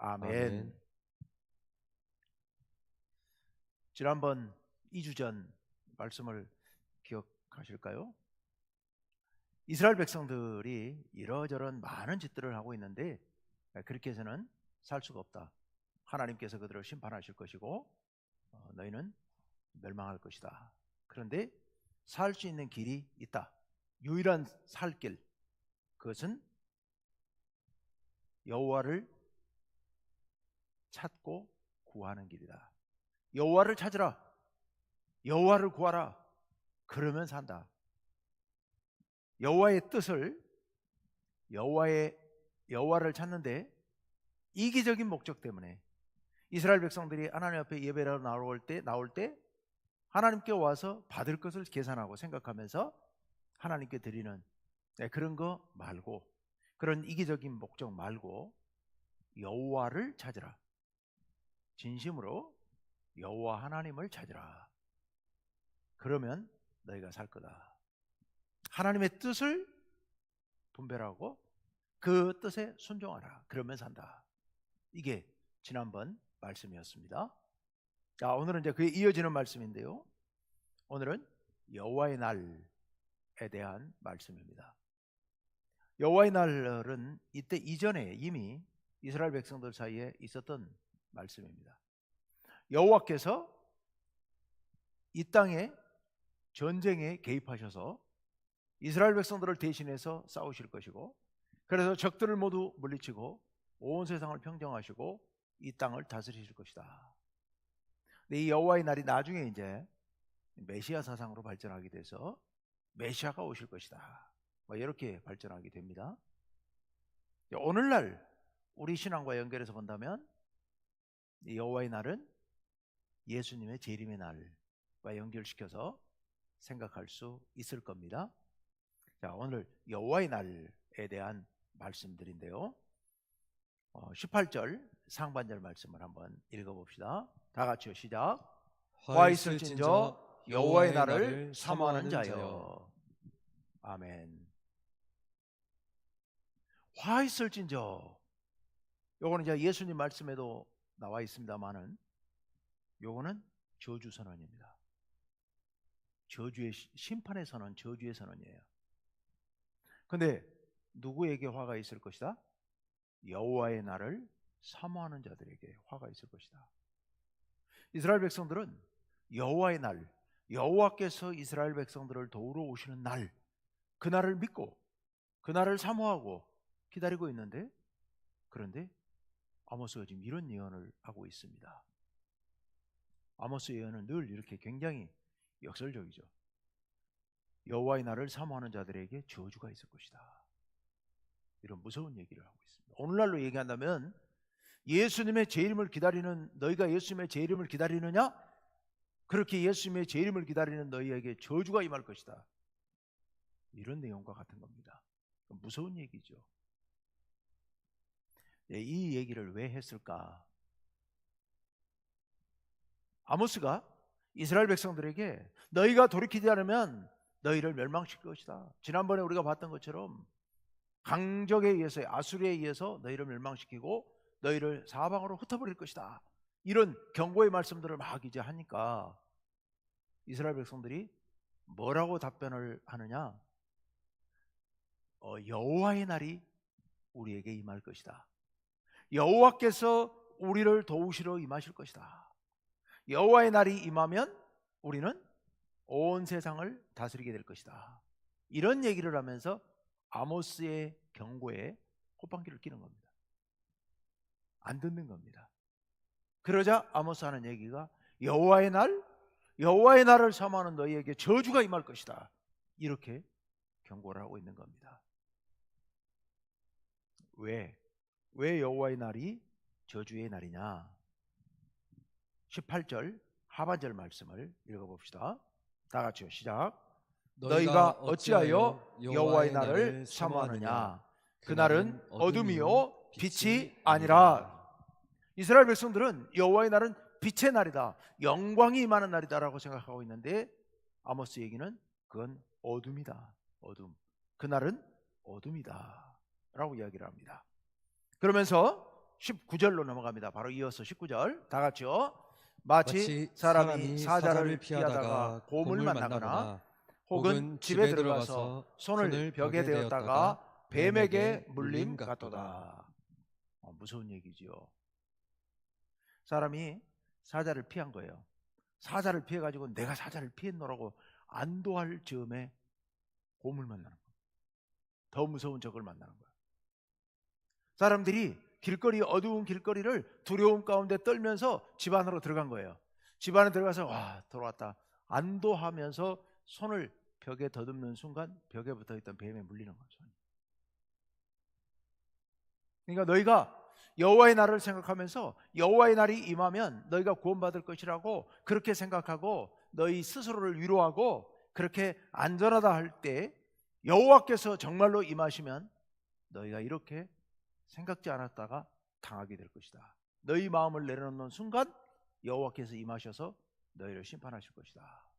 아멘. 지난번 2주 전 말씀을 기억하실까요? 이스라엘 백성들이 이러저런 많은 짓들을 하고 있는데 그렇게 해서는 살 수가 없다. 하나님께서 그들을 심판하실 것이고 너희는 멸망할 것이다. 그런데 살 수 있는 길이 있다. 유일한 살 길, 그것은 여호와를 찾고 구하는 길이다. 여호와를 찾으라. 여호와를 구하라. 그러면 산다. 여호와의 뜻을 여호와를 찾는데 이기적인 목적 때문에 이스라엘 백성들이 하나님 앞에 예배로 나올 때 하나님께 와서 받을 것을 계산하고 생각하면서 하나님께 드리는 그런 거 말고, 그런 이기적인 목적 말고 여호와를 찾으라. 진심으로 여호와 하나님을 찾으라. 그러면 너희가 살 거다. 하나님의 뜻을 분별하고 그 뜻에 순종하라. 그러면 산다. 이게 지난번 말씀이었습니다. 자, 오늘은 이제 그에 이어지는 말씀인데요. 오늘은 여호와의 날에 대한 말씀입니다. 여호와의 날은 이때 이전에 이미 이스라엘 백성들 사이에 있었던 말씀입니다. 여호와께서 이 땅에 전쟁에 개입하셔서 이스라엘 백성들을 대신해서 싸우실 것이고, 그래서 적들을 모두 물리치고 온 세상을 평정하시고 이 땅을 다스리실 것이다. 근데 이 여호와의 날이 나중에 이제 메시아 사상으로 발전하게 돼서 메시아가 오실 것이다. 이렇게 발전하게 됩니다. 오늘날 우리 신앙과 연결해서 본다면 이 여호와의 날은 예수님의 재림의 날과 연결시켜서 생각할 수 있을 겁니다. 자, 오늘 여호와의 날에 대한 말씀들인데요. 18절 상반절 말씀을 한번 읽어봅시다. 다 같이요, 시작. 화 있을진저 여호와의 날을 사모하는 자여. 아멘. 화 있을진저, 요거는 이제 예수님 말씀에도 나와 있습니다만은 요거는 저주 선언입니다. 저주의 심판의 선언, 저주의 선언이에요. 근데 누구에게 화가 있을 것이다? 여호와의 날을 사모하는 자들에게 화가 있을 것이다. 이스라엘 백성들은 여호와의 날, 여호와께서 이스라엘 백성들을 도우러 오시는 날, 그 날을 믿고 그 날을 사모하고 기다리고 있는데, 그런데 아모스가 지금 이런 예언을 하고 있습니다. 아모스 예언은 늘 이렇게 굉장히 역설적이죠. 여호와의 날을 사모하는 자들에게 저주가 있을 것이다. 이런 무서운 얘기를 하고 있습니다. 오늘날로 얘기한다면 예수님의 재림을 기다리는, 너희가 예수님의 재림을 기다리느냐? 그렇게 예수님의 재림을 기다리는 너희에게 저주가 임할 것이다. 이런 내용과 같은 겁니다. 무서운 얘기죠. 이 얘기를 왜 했을까? 아모스가 이스라엘 백성들에게 너희가 돌이키지 않으면 너희를 멸망시킬 것이다. 지난번에 우리가 봤던 것처럼 강적에 의해서, 아수르에 의해서 너희를 멸망시키고 너희를 사방으로 흩어버릴 것이다. 이런 경고의 말씀들을 막 이제 하니까 이스라엘 백성들이 뭐라고 답변을 하느냐? 여호와의 날이 우리에게 임할 것이다. 여호와께서 우리를 도우시러 임하실 것이다. 여호와의 날이 임하면 우리는 온 세상을 다스리게 될 것이다. 이런 얘기를 하면서 아모스의 경고에 호빵기를 끼는 겁니다. 안 듣는 겁니다. 그러자 아모스 하는 얘기가 여호와의 날을 사모하는 너희에게 저주가 임할 것이다. 이렇게 경고를 하고 있는 겁니다. 왜 여호와의 날이 저주의 날이냐? 18절 하반절 말씀을 읽어봅시다. 다 같이요, 시작. 너희가 어찌하여 여호와의 날을 사모하느냐? 그날은 어둠이요 빛이 아니라. 이스라엘 백성들은 여호와의 날은 빛의 날이다, 영광이 임하는 날이다라고 생각하고 있는데 아모스 얘기는 그건 어둠이다. 그날은 어둠이다 라고 이야기를 합니다. 그러면서 19절로 넘어갑니다. 바로 이어서 19절 다 같이요. 마치 마치 사람이 사자를 피하다가 곰을 만나거나 혹은 집에 들어가서 손을 벽에 대었다가 뱀에게 물림 같도다. 무서운 얘기지요. 사람이 사자를 피한 거예요. 사자를 피해가지고 내가 사자를 피했노라고 안도할 즈음에 곰을 만나는 거예요. 더 무서운 적을 만나는 거예요. 사람들이 어두운 길거리를 두려움 가운데 떨면서 집 안으로 들어간 거예요. 집 안에 들어가서 와, 돌아왔다 안도하면서 손을 벽에 더듬는 순간 벽에 붙어있던 뱀에 물리는 거죠. 그러니까 너희가 여호와의 날을 생각하면서 여호와의 날이 임하면 너희가 구원받을 것이라고 그렇게 생각하고 너희 스스로를 위로하고 그렇게 안전하다 할 때 여호와께서 정말로 임하시면 너희가 이렇게 생각지 않았다가 당하게 될 것이다. 너희 마음을 내려놓는 순간 여호와께서 임하셔서 너희를 심판하실 것이다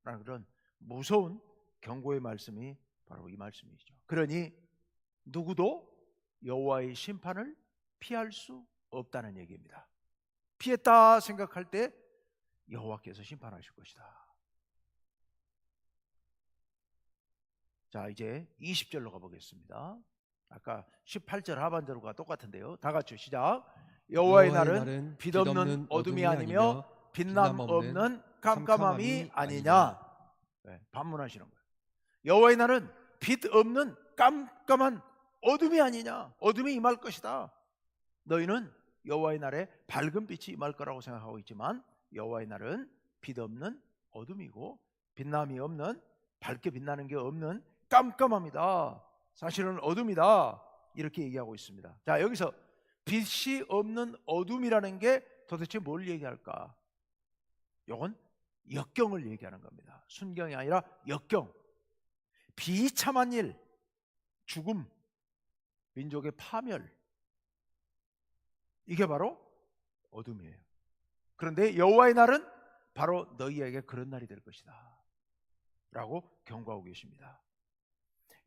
라는 그런 무서운 경고의 말씀이 바로 이 말씀이죠. 그러니 누구도 여호와의 심판을 피할 수 없다는 얘기입니다. 피했다 생각할 때 여호와께서 심판하실 것이다. 자, 이제 20절로 가보겠습니다. 아까 18절 하반절과 똑같은데요. 다 같이 시작. 여호와의 날은 빛없는 어둠이 아니며 빛남 없는 깜깜함이 아니냐. 네, 반문하시는 거예요. 여호와의 날은 빛 없는 깜깜한 어둠이 아니냐. 어둠이 임할 것이다. 너희는 여호와의 날에 밝은 빛이 임할 거라고 생각하고 있지만 여호와의 날은 빛 없는 어둠이고 빛남이 없는, 밝게 빛나는 게 없는 깜깜함이다. 사실은 어둠이다. 이렇게 얘기하고 있습니다. 자, 여기서 빛이 없는 어둠이라는 게 도대체 뭘 얘기할까? 이건 역경을 얘기하는 겁니다. 순경이 아니라 역경. 비참한 일, 죽음, 민족의 파멸, 이게 바로 어둠이에요. 그런데 여호와의 날은 바로 너희에게 그런 날이 될 것이다 라고 경고하고 계십니다.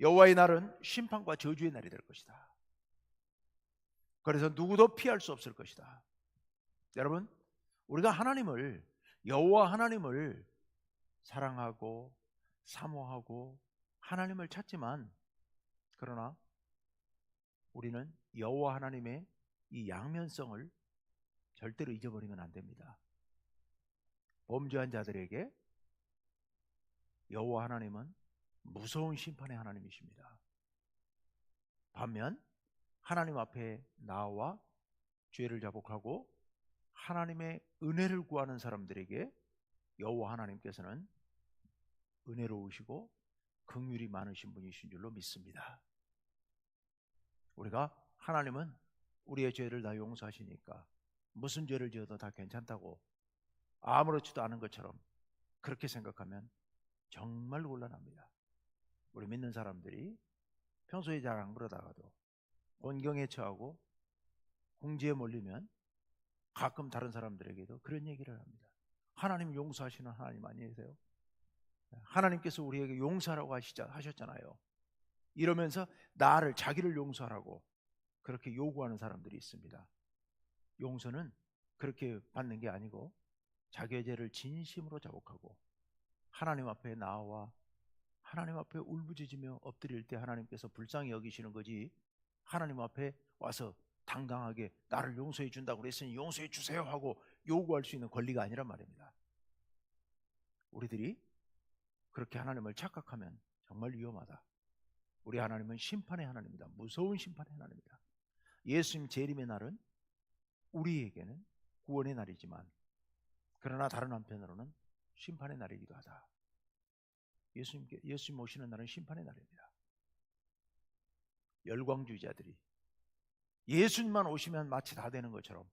여호와의 날은 심판과 저주의 날이 될 것이다. 그래서 누구도 피할 수 없을 것이다. 여러분, 우리가 여호와 하나님을 사랑하고 사모하고 하나님을 찾지만, 그러나 우리는 여호와 하나님의 이 양면성을 절대로 잊어버리면 안 됩니다. 범죄한 자들에게 여호와 하나님은 무서운 심판의 하나님이십니다. 반면 하나님 앞에 나와 죄를 자복하고 하나님의 은혜를 구하는 사람들에게 여호와 하나님께서는 은혜로우시고 긍휼이 많으신 분이신 줄로 믿습니다. 우리가 하나님은 우리의 죄를 다 용서하시니까 무슨 죄를 지어도 다 괜찮다고 아무렇지도 않은 것처럼 그렇게 생각하면 정말 곤란합니다. 우리 믿는 사람들이 평소에 잘 안 그러다가도 곤경에 처하고 궁지에 몰리면 가끔 다른 사람들에게도 그런 얘기를 합니다. 하나님 용서하시는 하나님 아니세요? 하나님께서 우리에게 용서하라고 하셨잖아요. 이러면서 자기를 용서하라고 그렇게 요구하는 사람들이 있습니다. 용서는 그렇게 받는 게 아니고 자기의 죄를 진심으로 자복하고 하나님 앞에 나와 하나님 앞에 울부짖으며 엎드릴 때 하나님께서 불쌍히 여기시는 거지, 하나님 앞에 와서 당당하게 나를 용서해 준다고 그랬으니 용서해 주세요 하고 요구할 수 있는 권리가 아니란 말입니다. 우리들이 그렇게 하나님을 착각하면 정말 위험하다. 우리 하나님은 심판의 하나님입니다. 무서운 심판의 하나님입니다. 예수님 재림의 날은 우리에게는 구원의 날이지만, 그러나 다른 한편으로는 심판의 날이기도 하다. 예수님 오시는 날은 심판의 날입니다. 열광주의자들이 예수님만 오시면 마치 다 되는 것처럼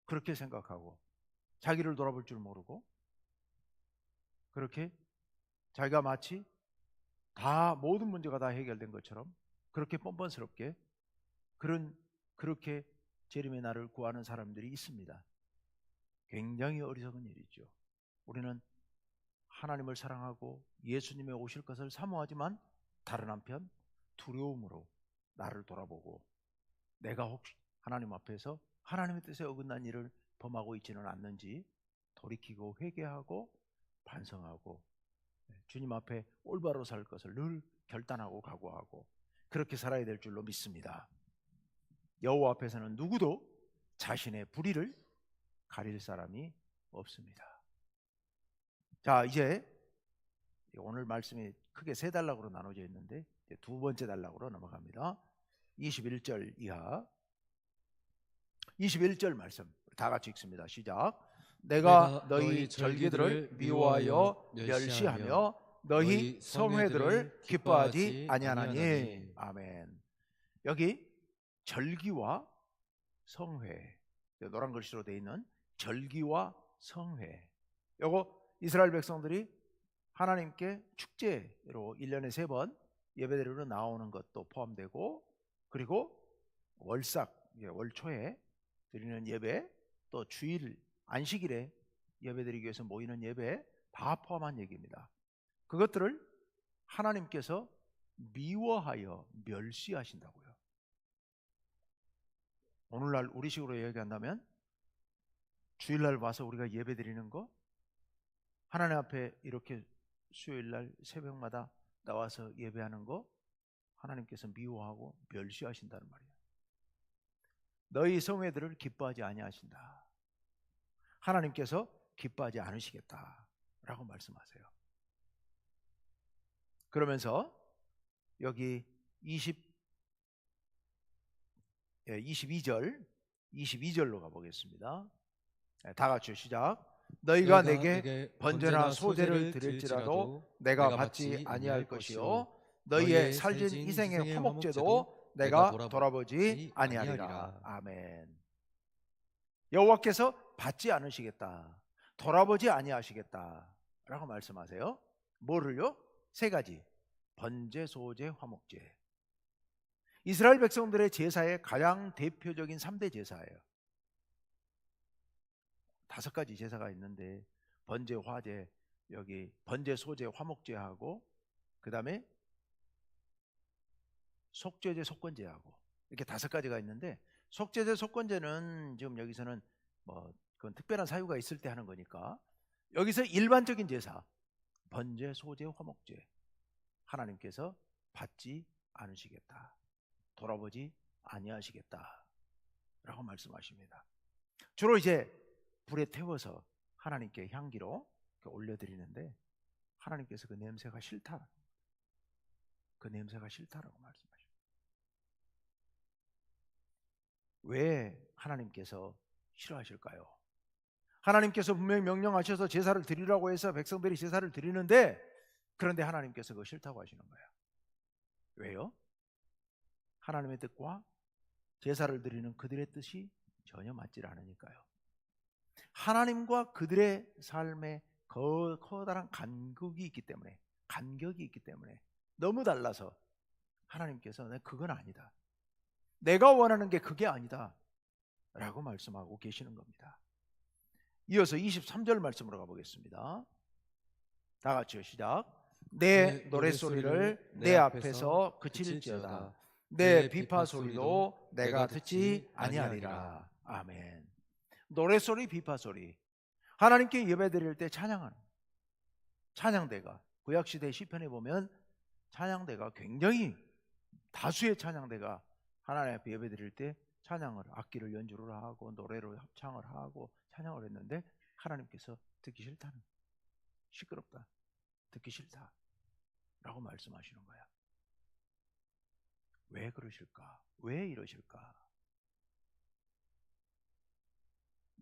그렇게 생각하고 자기를 돌아볼 줄 모르고 그렇게 자기가 마치 모든 문제가 다 해결된 것처럼 그렇게 뻔뻔스럽게 그렇게 재림의 날을 구하는 사람들이 있습니다. 굉장히 어리석은 일이죠. 우리는 하나님을 사랑하고 예수님의 오실 것을 사모하지만 다른 한편 두려움으로 나를 돌아보고 내가 혹시 하나님 앞에서 하나님의 뜻에 어긋난 일을 범하고 있지는 않는지 돌이키고 회개하고 반성하고 주님 앞에 올바로 살 것을 늘 결단하고 각오하고 그렇게 살아야 될 줄로 믿습니다. 여호와 앞에서는 누구도 자신의 불의를 가릴 사람이 없습니다. 자, 이제 오늘 말씀이 크게 세 단락으로 나눠져 있는데 두 번째 단락으로 넘어갑니다. 21절 이하 21절 말씀 다 같이 읽습니다. 시작. 내가 너희 절기들을 미워하여 멸시하며 너희 성회들을 기뻐하지 아니하나니. 아멘. 여기 절기와 성회, 노란 글씨로 되어 있는 절기와 성회, 요거 이스라엘 백성들이 하나님께 축제로 1년에 3번 예배드리러 나오는 것도 포함되고, 그리고 월삭, 월초에 드리는 예배, 또 주일 안식일에 예배드리기 위해서 모이는 예배 다 포함한 얘기입니다. 그것들을 하나님께서 미워하여 멸시하신다고요. 오늘날 우리식으로 얘기한다면 주일날 와서 우리가 예배드리는 거, 하나님 앞에 이렇게 수요일날 새벽마다 나와서 예배하는 거 하나님께서 미워하고 멸시하신다는 말이에요. 너희 성회들을 기뻐하지 아니하신다. 하나님께서 기뻐하지 않으시겠다라고 말씀하세요. 그러면서 여기 22절로 가보겠습니다. 다 같이 시작. 너희가 내게 번제나 소제를 드릴지라도 내가 받지 아니할 것이요 너희의 살진 희생의 화목제도 내가 돌아보지 아니하리라. 아멘. 여호와께서 받지 않으시겠다, 돌아보지 아니하시겠다라고 말씀하세요. 뭐를요? 3가지. 번제, 소제, 화목제. 이스라엘 백성들의 제사의 가장 대표적인 3대 제사예요. 5가지 제사가 있는데 번제, 화제, 여기 번제, 소제, 화목제하고 그 다음에 속죄제, 속건제하고 이렇게 5가지가 있는데, 속죄제, 속건제는 지금 여기서는 뭐 그건 특별한 사유가 있을 때 하는 거니까, 여기서 일반적인 제사 번제, 소제, 화목제 하나님께서 받지 않으시겠다, 돌아보지 아니하시겠다 라고 말씀하십니다. 주로 이제 불에 태워서 하나님께 향기로 올려드리는데 하나님께서 그 냄새가 싫다, 그 냄새가 싫다라고 말씀하십니다. 왜 하나님께서 싫어하실까요? 하나님께서 분명히 명령하셔서 제사를 드리라고 해서 백성들이 제사를 드리는데, 그런데 하나님께서 그거 싫다고 하시는 거예요. 왜요? 하나님의 뜻과 제사를 드리는 그들의 뜻이 전혀 맞지 않으니까요. 하나님과 그들의 삶에 커다란 간격이 있기 때문에 너무 달라서 하나님께서 그건 아니다, 내가 원하는 게 그게 아니다 라고 말씀하고 계시는 겁니다. 이어서 23절 말씀으로 가보겠습니다. 다 같이요. 시작. 내 노랫소리를 내 앞에서 그칠지어다. 내 비파소리도 내가 듣지 아니하리라. 아멘. 노랫소리, 비파소리. 하나님께 예배드릴 때 찬양하는 찬양대가, 구약시대 시편에 보면 찬양대가 굉장히 다수의 찬양대가 하나님 앞에 예배드릴 때 찬양을, 악기를 연주를 하고 노래로 합창을 하고 찬양을 했는데 하나님께서 듣기 싫다는, 시끄럽다, 듣기 싫다 라고 말씀하시는 거야. 왜 그러실까? 왜 이러실까?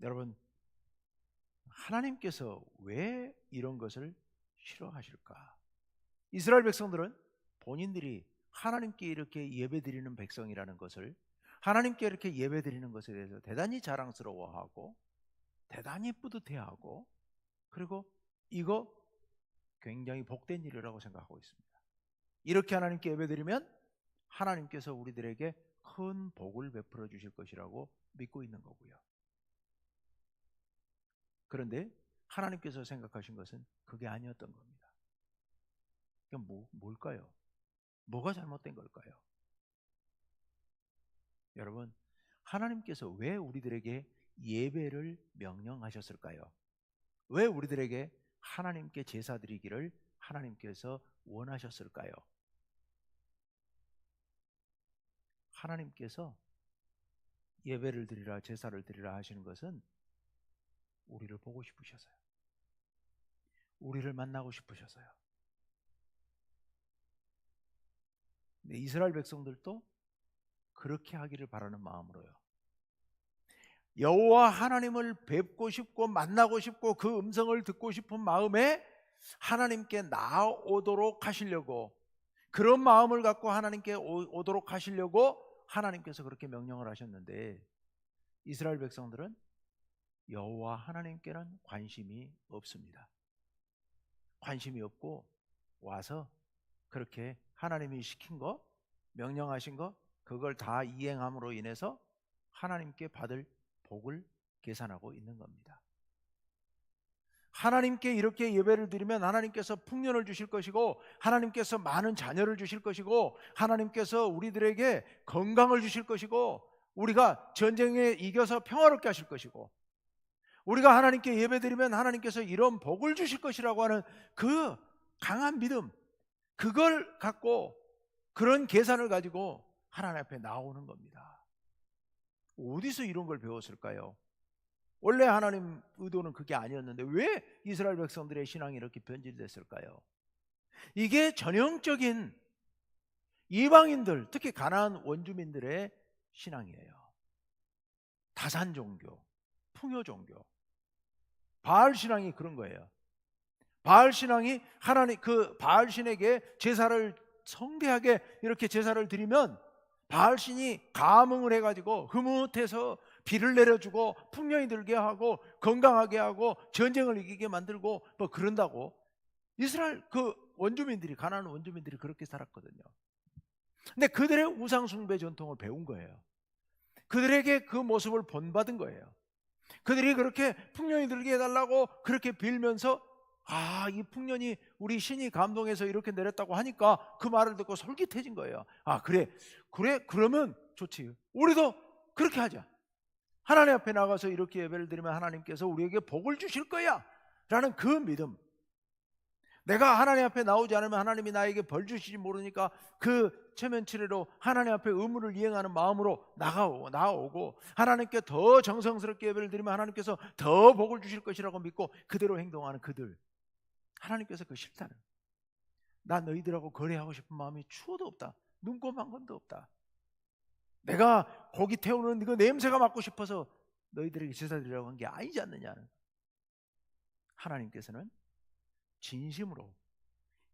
여러분, 하나님께서 왜 이런 것을 싫어하실까? 이스라엘 백성들은 본인들이 하나님께 이렇게 예배드리는 백성이라는 것을, 하나님께 이렇게 예배드리는 것에 대해서 대단히 자랑스러워하고 대단히 뿌듯해하고, 그리고 이거 굉장히 복된 일이라고 생각하고 있습니다. 이렇게 하나님께 예배드리면 하나님께서 우리들에게 큰 복을 베풀어 주실 것이라고 믿고 있는 거고요. 그런데 하나님께서 생각하신 것은 그게 아니었던 겁니다. 뭘까요? 뭐가 잘못된 걸까요? 여러분, 하나님께서 왜 우리들에게 예배를 명령하셨을까요? 왜 우리들에게 하나님께 제사 드리기를 하나님께서 원하셨을까요? 하나님께서 예배를 드리라, 제사를 드리라 하시는 것은 우리를 보고 싶으셔서요. 우리를 만나고 싶으셔서요. 근데 이스라엘 백성들도 그렇게 하기를 바라는 마음으로요. 여호와 하나님을 뵙고 싶고 만나고 싶고 그 음성을 듣고 싶은 마음에 하나님께 나아오도록 하시려고, 그런 마음을 갖고 하나님께 오도록 하시려고 하나님께서 그렇게 명령을 하셨는데, 이스라엘 백성들은 여호와 하나님께는 관심이 없습니다. 관심이 없고 와서 그렇게 하나님이 시킨 거, 명령하신 거, 그걸 다 이행함으로 인해서 하나님께 받을 복을 계산하고 있는 겁니다. 하나님께 이렇게 예배를 드리면 하나님께서 풍년을 주실 것이고, 하나님께서 많은 자녀를 주실 것이고, 하나님께서 우리들에게 건강을 주실 것이고, 우리가 전쟁에 이겨서 평화롭게 하실 것이고, 우리가 하나님께 예배 드리면 하나님께서 이런 복을 주실 것이라고 하는 그 강한 믿음, 그걸 갖고, 그런 계산을 가지고 하나님 앞에 나오는 겁니다. 어디서 이런 걸 배웠을까요? 원래 하나님 의도는 그게 아니었는데 왜 이스라엘 백성들의 신앙이 이렇게 변질됐을까요? 이게 전형적인 이방인들, 특히 가나안 원주민들의 신앙이에요. 다산 종교, 풍요 종교, 바알 신앙이 그런 거예요. 바알 신앙이 하나님, 그 바알 신에게 제사를 성대하게 이렇게 제사를 드리면 바알 신이 감흥을 해가지고 흐뭇해서 비를 내려주고 풍년이 들게 하고 건강하게 하고 전쟁을 이기게 만들고 뭐 그런다고 이스라엘 그 원주민들이, 가나안 원주민들이 그렇게 살았거든요. 근데 그들의 우상 숭배 전통을 배운 거예요. 그들에게 그 모습을 본받은 거예요. 그들이 그렇게 풍년이 들게 해달라고 그렇게 빌면서, 아, 이 풍년이 우리 신이 감동해서 이렇게 내렸다고 하니까 그 말을 듣고 솔깃해진 거예요. 아, 그래 그러면 좋지, 우리도 그렇게 하자. 하나님 앞에 나가서 이렇게 예배를 드리면 하나님께서 우리에게 복을 주실 거야 라는 그 믿음. 내가 하나님 앞에 나오지 않으면 하나님이 나에게 벌 주실지 모르니까 그 체면치레로 하나님 앞에 의무를 이행하는 마음으로 나오고 하나님께 더 정성스럽게 예배를 드리면 하나님께서 더 복을 주실 것이라고 믿고 그대로 행동하는 그들, 하나님께서 그 싫다는, 나 너희들하고 거래하고 싶은 마음이 추워도 없다, 눈곱 한 건도 없다, 내가 고기 태우는 그 냄새가 맡고 싶어서 너희들에게 제사 드리라고 한 게 아니지 않느냐는, 하나님께서는 진심으로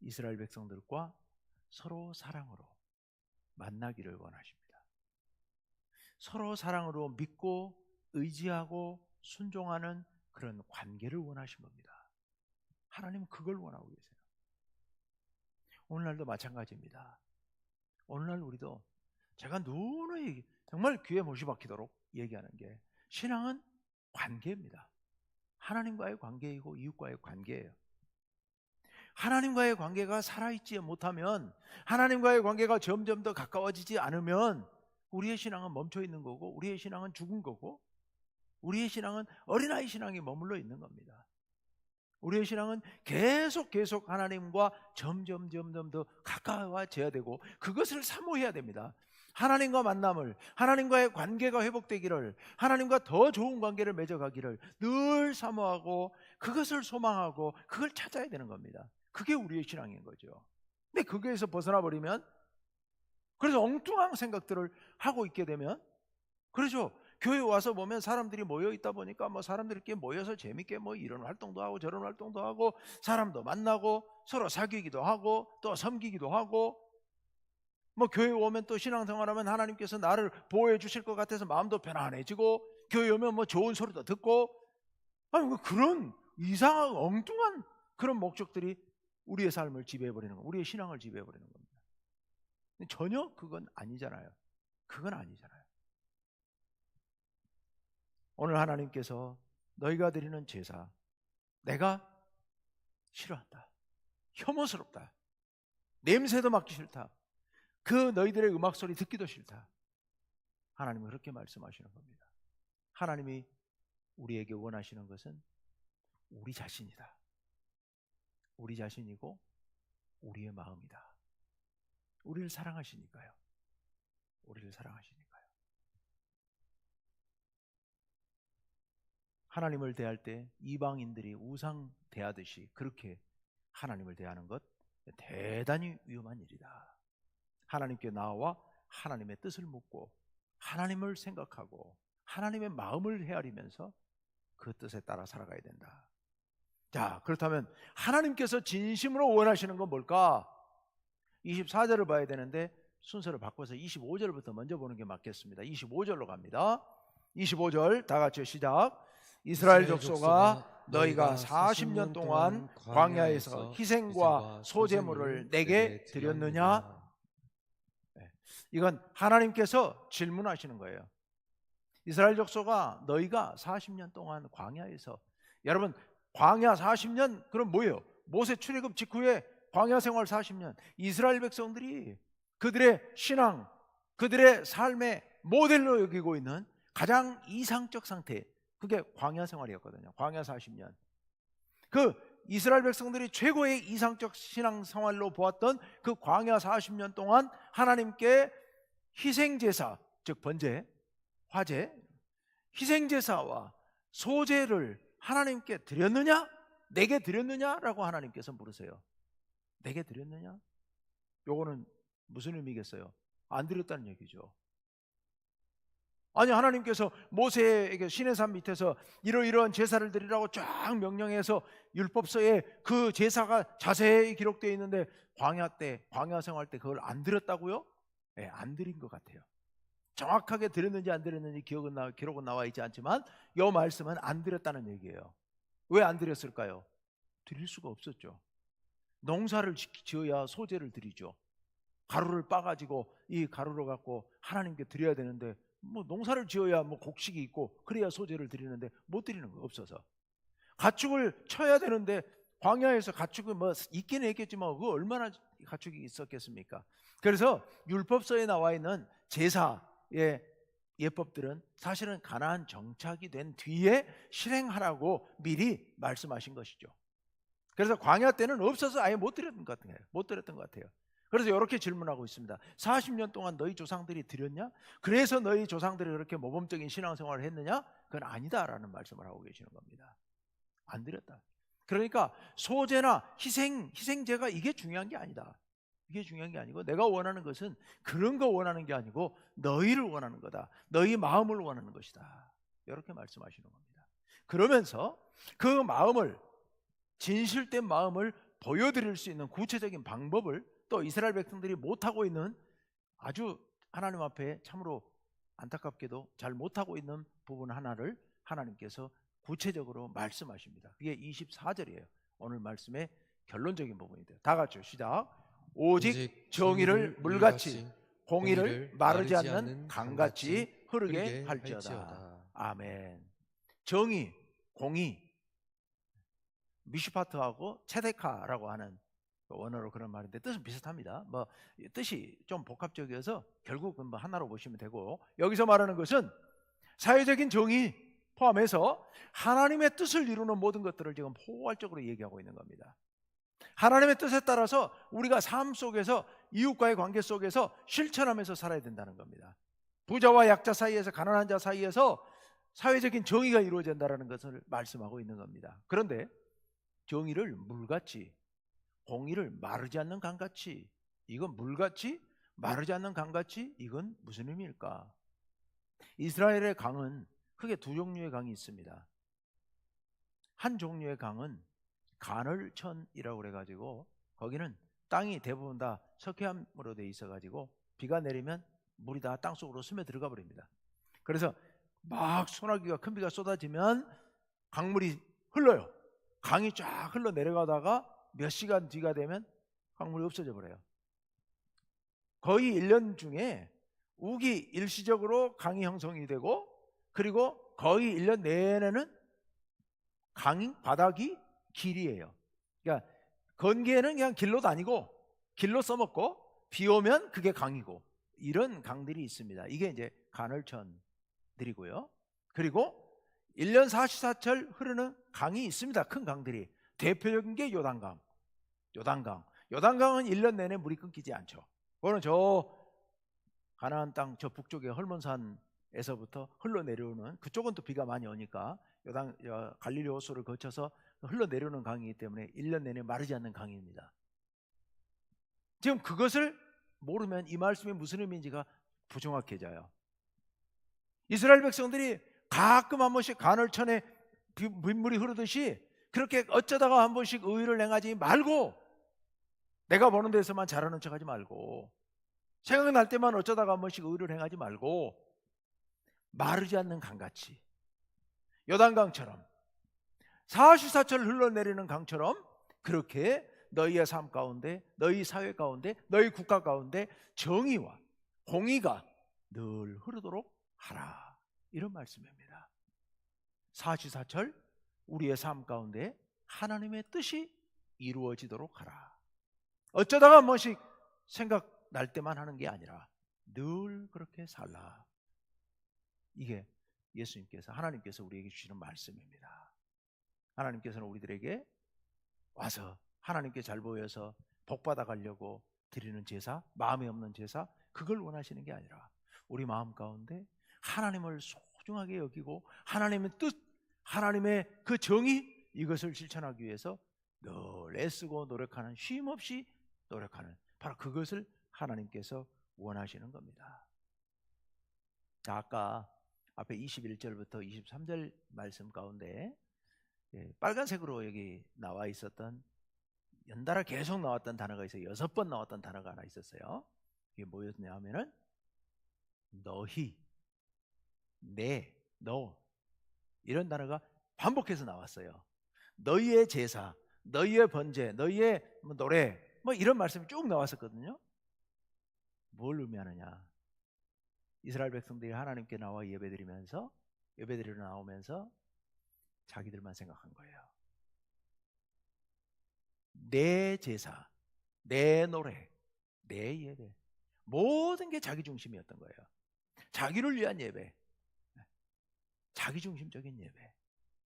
이스라엘 백성들과 서로 사랑으로 만나기를 원하십니다. 서로 사랑으로 믿고 의지하고 순종하는 그런 관계를 원하신 겁니다. 하나님은 그걸 원하고 계세요. 오늘날도 마찬가지입니다. 오늘날 우리도 제가 누누이 정말 귀에 못이 박히도록 얘기하는 게, 신앙은 관계입니다. 하나님과의 관계이고 이웃과의 관계예요. 하나님과의 관계가 살아있지 못하면, 하나님과의 관계가 점점 더 가까워지지 않으면 우리의 신앙은 멈춰 있는 거고, 우리의 신앙은 죽은 거고, 우리의 신앙은 어린아이 신앙이 머물러 있는 겁니다. 우리의 신앙은 계속 하나님과 점점 더 가까워져야 되고, 그것을 사모해야 됩니다. 하나님과 만남을, 하나님과의 관계가 회복되기를, 하나님과 더 좋은 관계를 맺어가기를 늘 사모하고 그것을 소망하고 그걸 찾아야 되는 겁니다. 그게 우리의 신앙인 거죠. 근데 거기에서 벗어나 버리면, 그래서 엉뚱한 생각들을 하고 있게 되면, 그렇죠. 교회 와서 보면 사람들이 모여 있다 보니까 뭐 사람들끼리 모여서 재밌게 뭐 이런 활동도 하고 저런 활동도 하고 사람도 만나고 서로 사귀기도 하고 또 섬기기도 하고, 뭐 교회 오면 또 신앙생활하면 하나님께서 나를 보호해 주실 것 같아서 마음도 편안해지고, 교회 오면 뭐 좋은 소리도 듣고, 아니 뭐 그런 이상한 엉뚱한 그런 목적들이 우리의 삶을 지배해버리는 겁니다. 우리의 신앙을 지배해버리는 겁니다. 전혀 그건 아니잖아요. 그건 아니잖아요. 오늘 하나님께서 너희가 드리는 제사 내가 싫어한다, 혐오스럽다, 냄새도 맡기 싫다, 그 너희들의 음악 소리 듣기도 싫다, 하나님은 그렇게 말씀하시는 겁니다. 하나님이 우리에게 원하시는 것은 우리 자신이다. 우리 자신이고 우리의 마음이다. 우리를 사랑하시니까요. 우리를 사랑하시니까요. 하나님을 대할 때 이방인들이 우상 대하듯이 그렇게 하나님을 대하는 것 대단히 위험한 일이다. 하나님께 나와 하나님의 뜻을 묻고 하나님을 생각하고 하나님의 마음을 헤아리면서 그 뜻에 따라 살아가야 된다. 자, 그렇다면 하나님께서 진심으로 원하시는 건 뭘까? 24절을 봐야 되는데 순서를 바꿔서 25절부터 먼저 보는 게 맞겠습니다. 25절로 갑니다. 25절 다 같이 시작. 이스라엘 족속아, 너희가 40년 동안 광야에서 희생과 소제물을 내게 드렸느냐? 이건 하나님께서 질문하시는 거예요. 이스라엘 족속아, 너희가 40년 동안 광야에서, 여러분 광야 40년 그럼 뭐예요? 모세 출애굽 직후에 광야 생활 40년, 이스라엘 백성들이 그들의 신앙, 그들의 삶의 모델로 여기고 있는 가장 이상적 상태, 그게 광야 생활이었거든요. 광야 40년. 그 이스라엘 백성들이 최고의 이상적 신앙 생활로 보았던 그 광야 40년 동안 하나님께 희생제사, 즉 번제, 화제, 희생제사와 소제를 하나님께 드렸느냐? 내게 드렸느냐라고 하나님께서 물으세요. 내게 드렸느냐? 요거는 무슨 의미겠어요? 안 드렸다는 얘기죠. 아니, 하나님께서 모세에게 시내산 밑에서 이러이러한 제사를 드리라고 쫙 명령해서 율법서에 그 제사가 자세히 기록되어 있는데 광야 때, 광야 생활 때 그걸 안 드렸다고요? 네, 안 드린 것 같아요. 정확하게 드렸는지 안 드렸는지 기록은 나와 있지 않지만 이 말씀은 안 드렸다는 얘기예요. 왜 안 드렸을까요? 드릴 수가 없었죠. 농사를 지어야 소제를 드리죠. 가루를 빻아가지고 이 가루를 갖고 하나님께 드려야 되는데 뭐 농사를 지어야 뭐 곡식이 있고 그래야 소제를 드리는데 못 드리는 거 없어서, 가축을 쳐야 되는데 광야에서 가축이 뭐 있기는 있겠지만 그 얼마나 가축이 있었겠습니까? 그래서 율법서에 나와 있는 제사의 예법들은 사실은 가나안 정착이 된 뒤에 실행하라고 미리 말씀하신 것이죠. 그래서 광야 때는 없어서 아예 못 드렸던 것 같아요. 못 드렸던 것 같아요. 그래서 이렇게 질문하고 있습니다. 40년 동안 너희 조상들이 드렸냐? 그래서 너희 조상들이 그렇게 모범적인 신앙생활을 했느냐? 그건 아니다라는 말씀을 하고 계시는 겁니다. 안 드렸다. 그러니까 소제나 희생제가 이게 중요한 게 아니다. 이게 중요한 게 아니고 내가 원하는 것은 그런 거 원하는 게 아니고 너희를 원하는 거다. 너희 마음을 원하는 것이다. 이렇게 말씀하시는 겁니다. 그러면서 그 마음을, 진실된 마음을 보여드릴 수 있는 구체적인 방법을 또 이스라엘 백성들이 못하고 있는, 아주 하나님 앞에 참으로 안타깝게도 잘 못하고 있는 부분 하나를 하나님께서 구체적으로 말씀하십니다. 그게 24절이에요. 오늘 말씀의 결론적인 부분이돼요. 다 같이 시작. 오직 정의를 물같이 공의를 마르지 않는 강같이 흐르게 할지어다. 아멘. 정의, 공의, 미슈파트하고 체데카라고 하는 원어로 그런 말인데 뜻은 비슷합니다. 뭐 뜻이 좀 복합적이어서 결국은 뭐 하나로 보시면 되고, 여기서 말하는 것은 사회적인 정의 포함해서 하나님의 뜻을 이루는 모든 것들을 지금 포괄적으로 얘기하고 있는 겁니다. 하나님의 뜻에 따라서 우리가 삶 속에서, 이웃과의 관계 속에서 실천하면서 살아야 된다는 겁니다. 부자와 약자 사이에서, 가난한 자 사이에서 사회적인 정의가 이루어진다는 것을 말씀하고 있는 겁니다. 그런데 정의를 물같이, 공의를 마르지 않는 강같이, 이건 물같이 마르지 않는 강같이, 이건 무슨 의미일까? 이스라엘의 강은 크게 두 종류의 강이 있습니다. 한 종류의 강은 가늘천이라고 그래가지고 거기는 땅이 대부분 다 석회암으로 돼 있어가지고 비가 내리면 물이 다 땅속으로 스며들어가 버립니다. 그래서 막 소나기가, 큰 비가 쏟아지면 강물이 흘러요. 강이 쫙 흘러 내려가다가 몇 시간 뒤가 되면 강물이 없어져 버려요. 거의 1년 중에 우기 일시적으로 강이 형성이 되고, 그리고 거의 1년 내내는 강 바닥이 길이에요. 그러니까 건기에는 그냥 길로 다니고 길로 써먹고 비 오면 그게 강이고, 이런 강들이 있습니다. 이게 이제 간헐천 드리고요. 그리고 1년 44철 흐르는 강이 있습니다. 큰 강들이. 대표적인 게 요단강. 요단강은 1년 내내 물이 끊기지 않죠. 그거는 저 가나안 땅 저 북쪽의 헐몬산에서부터 흘러내려오는, 그쪽은 또 비가 많이 오니까 갈릴리 호수를 거쳐서 흘러내려오는 강이기 때문에 1년 내내 마르지 않는 강입니다. 지금 그것을 모르면 이 말씀이 무슨 의미인지가 부정확해져요. 이스라엘 백성들이 가끔 한 번씩 간헐천에 빗물이 흐르듯이 그렇게 어쩌다가 한 번씩 의의를 행하지 말고, 내가 보는 데서만 잘하는 척하지 말고, 생각날 때만 어쩌다가 한 번씩 의의를 행하지 말고, 마르지 않는 강같이, 요단강처럼 44철 흘러내리는 강처럼 그렇게 너희의 삶 가운데, 너희 사회 가운데, 너희 국가 가운데 정의와 공의가 늘 흐르도록 하라, 이런 말씀입니다. 44철 우리의 삶 가운데 하나님의 뜻이 이루어지도록 하라. 어쩌다가 한 번씩 생각날 때만 하는 게 아니라 늘 그렇게 살라. 이게 예수님께서, 하나님께서 우리에게 주시는 말씀입니다. 하나님께서는 우리들에게 와서 하나님께 잘 보여서 복받아 가려고 드리는 제사, 마음에 없는 제사, 그걸 원하시는 게 아니라 우리 마음 가운데 하나님을 소중하게 여기고 하나님의 뜻, 하나님의 그 정의, 이것을 실천하기 위해서 늘 애쓰고 노력하는, 쉼 없이 노력하는, 바로 그것을 하나님께서 원하시는 겁니다. 자, 아까 앞에 21절부터 23절 말씀 가운데 빨간색으로 여기 나와 있었던, 연달아 계속 나왔던 단어가 있어요. 6번 나왔던 단어가 하나 있었어요. 이게 뭐였냐 하면은 너희, 내, 너, 이런 단어가 반복해서 나왔어요. 너희의 제사, 너희의 번제, 너희의 노래, 이런 말씀이 쭉 나왔었거든요. 뭘 의미하느냐? 이스라엘 백성들이 하나님께 나와 예배드리러 나오면서 자기들만 생각한 거예요. 내 제사, 내 노래, 내 예배, 모든 게 자기 중심이었던 거예요. 자기를 위한 예배, 자기 중심적인 예배.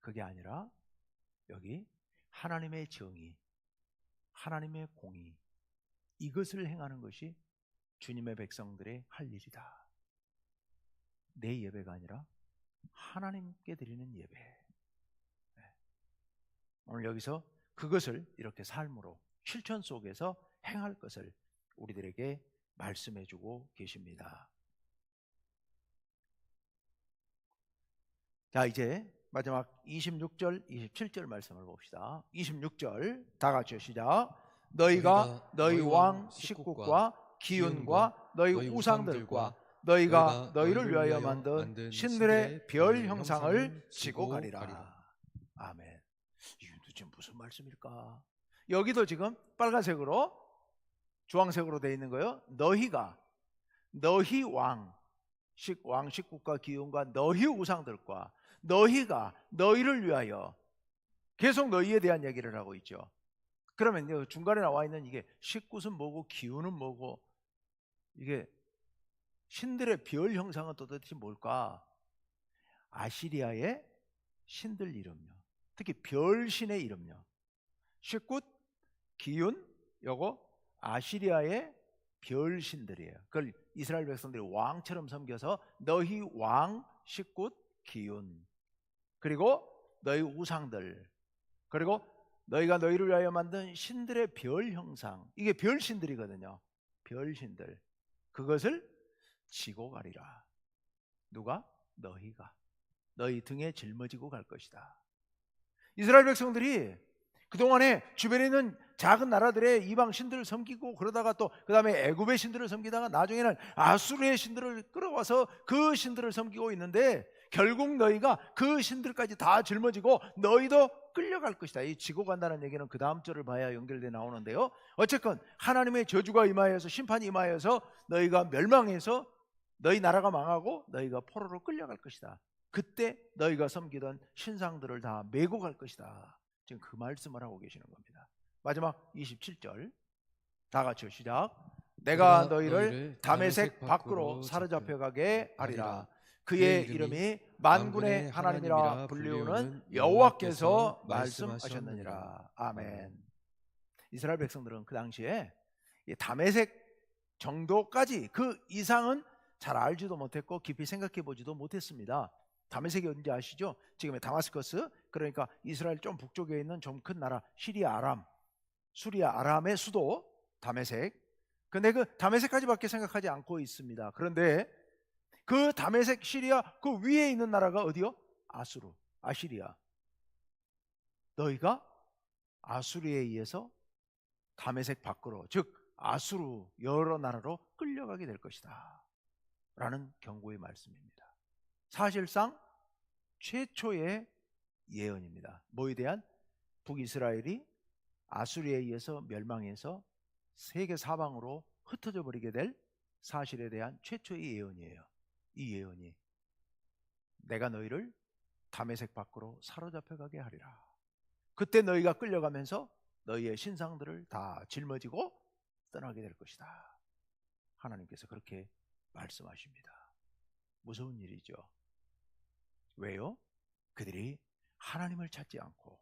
그게 아니라 여기 하나님의 정의, 하나님의 공의, 이것을 행하는 것이 주님의 백성들의 할 일이다. 내 예배가 아니라 하나님께 드리는 예배. 오늘 여기서 그것을 이렇게 삶으로, 실천 속에서 행할 것을 우리들에게 말씀해 주고 계십니다. 자, 이제 마지막 26절, 27절 말씀을 봅시다. 26절 다 같이 시작. 너희가 너희 왕 식국과 기운과 너희 우상들과 너희가 너희를 위하여 만든 신들의 별 형상을 지고 가리라. 아멘. 이게 도대체 무슨 말씀일까? 여기도 지금 빨간색으로, 주황색으로 되어 있는 거예요. 너희가, 너희 왕 식국과 기운과 너희 우상들과 너희가 너희를 위하여, 계속 너희에 대한 얘기를 하고 있죠. 그러면 중간에 나와 있는 이게 식굿은 뭐고 기운은 뭐고, 이게 신들의 별 형상은 도대체 뭘까? 아시리아의 신들 이름요, 특히 별신의 이름요. 식굿, 기운, 요거 아시리아의 별신들이에요. 그걸 이스라엘 백성들이 왕처럼 섬겨서 너희 왕, 식굿, 기운, 그리고 너희 우상들, 그리고 너희가 너희를 위하여 만든 신들의 별 형상, 이게 별신들이거든요. 별신들, 그것을 지고 가리라. 누가? 너희가. 너희 등에 짊어지고 갈 것이다. 이스라엘 백성들이 그동안에 주변에 있는 작은 나라들의 이방 신들을 섬기고, 그러다가 또 그 다음에 애굽의 신들을 섬기다가 나중에는 아수르의 신들을 끌어와서 그 신들을 섬기고 있는데, 결국 너희가 그 신들까지 다 짊어지고 너희도 끌려갈 것이다. 이 지고 간다는 얘기는 그 다음 절을 봐야 연결돼 나오는데요, 어쨌건 하나님의 저주가 임하여서, 심판이 임하여서 너희가 멸망해서 너희 나라가 망하고 너희가 포로로 끌려갈 것이다. 그때 너희가 섬기던 신상들을 다 메고 갈 것이다. 지금 그 말씀을 하고 계시는 겁니다. 마지막 27절 다 같이 시작. 내가 너희를 다메섹 밖으로 사로잡혀 가게 하리라. 그의 이름이 만군의 하나님이라 불리우는 여호와께서 말씀하셨느니라. 아멘. 이스라엘 백성들은 그 당시에 이 다메섹 정도까지, 그 이상은 잘 알지도 못했고 깊이 생각해 보지도 못했습니다. 다메섹이 어딘지 아시죠? 지금의 다마스커스, 그러니까 이스라엘 좀 북쪽에 있는 좀 큰 나라 시리아 아람의 수도 다메섹. 근데 그 다메섹까지밖에 생각하지 않고 있습니다. 그런데 그 다메섹 시리아 그 위에 있는 나라가 어디요? 아시리아. 너희가 아수르에 의해서 다메섹 밖으로, 즉 아수르 여러 나라로 끌려가게 될 것이다 라는 경고의 말씀입니다. 사실상 최초의 예언입니다. 뭐에 대한? 북이스라엘이 아수르에 의해서 멸망해서 세계 사방으로 흩어져 버리게 될 사실에 대한 최초의 예언이에요. 이 예언이 내가 너희를 다메섹 밖으로 사로잡혀 가게 하리라. 그때 너희가 끌려가면서 너희의 신상들을 다 짊어지고 떠나게 될 것이다. 하나님께서 그렇게 말씀하십니다. 무서운 일이죠. 왜요? 그들이 하나님을 찾지 않고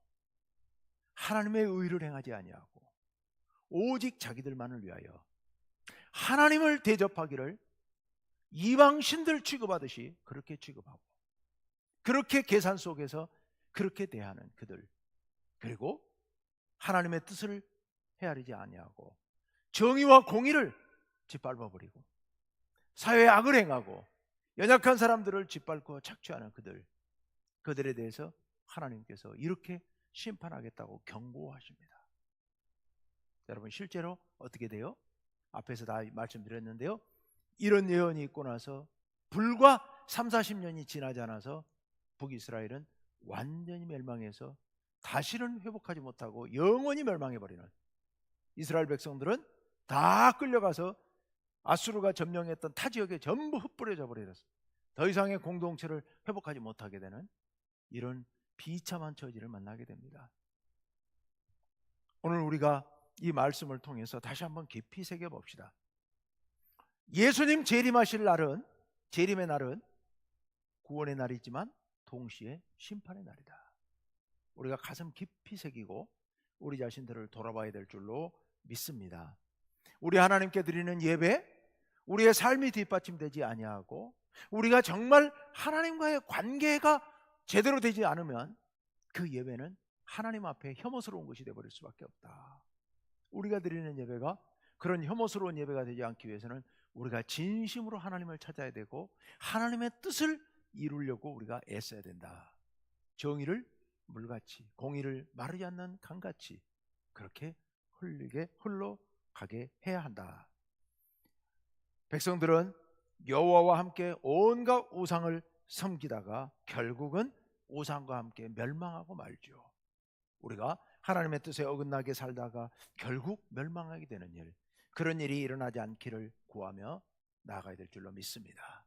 하나님의 의를 행하지 아니하고 오직 자기들만을 위하여 하나님을 대접하기를 이방 신들 취급하듯이 그렇게 취급하고 그렇게 계산 속에서 그렇게 대하는 그들, 그리고 하나님의 뜻을 헤아리지 아니하고 정의와 공의를 짓밟아버리고 사회에 악을 행하고 연약한 사람들을 짓밟고 착취하는 그들에 대해서 하나님께서 이렇게 심판하겠다고 경고하십니다. 여러분, 실제로 어떻게 돼요? 앞에서 다 말씀드렸는데요, 이런 예언이 있고 나서 불과 30-40년이 지나지 않아서 북이스라엘은 완전히 멸망해서 다시는 회복하지 못하고 영원히 멸망해버리는, 이스라엘 백성들은 다 끌려가서 아수르가 점령했던 타 지역에 전부 흩뿌려져 버려서 더 이상의 공동체를 회복하지 못하게 되는 이런 비참한 처지를 만나게 됩니다. 오늘 우리가 이 말씀을 통해서 다시 한번 깊이 새겨봅시다. 예수님 재림하실 날은, 재림의 날은 구원의 날이지만 동시에 심판의 날이다. 우리가 가슴 깊이 새기고 우리 자신들을 돌아봐야 될 줄로 믿습니다. 우리 하나님께 드리는 예배, 우리의 삶이 뒷받침되지 아니하고 우리가 정말 하나님과의 관계가 제대로 되지 않으면 그 예배는 하나님 앞에 혐오스러운 것이 되어버릴 수밖에 없다. 우리가 드리는 예배가 그런 혐오스러운 예배가 되지 않기 위해서는 우리가 진심으로 하나님을 찾아야 되고 하나님의 뜻을 이루려고 우리가 애써야 된다. 정의를 물같이, 공의를 마르지 않는 강같이 그렇게 흘러가게 해야 한다. 백성들은 여호와와 함께 온갖 우상을 섬기다가 결국은 우상과 함께 멸망하고 말죠. 우리가 하나님의 뜻에 어긋나게 살다가 결국 멸망하게 되는 일, 그런 일이 일어나지 않기를 구하며 나아가야 될 줄로 믿습니다.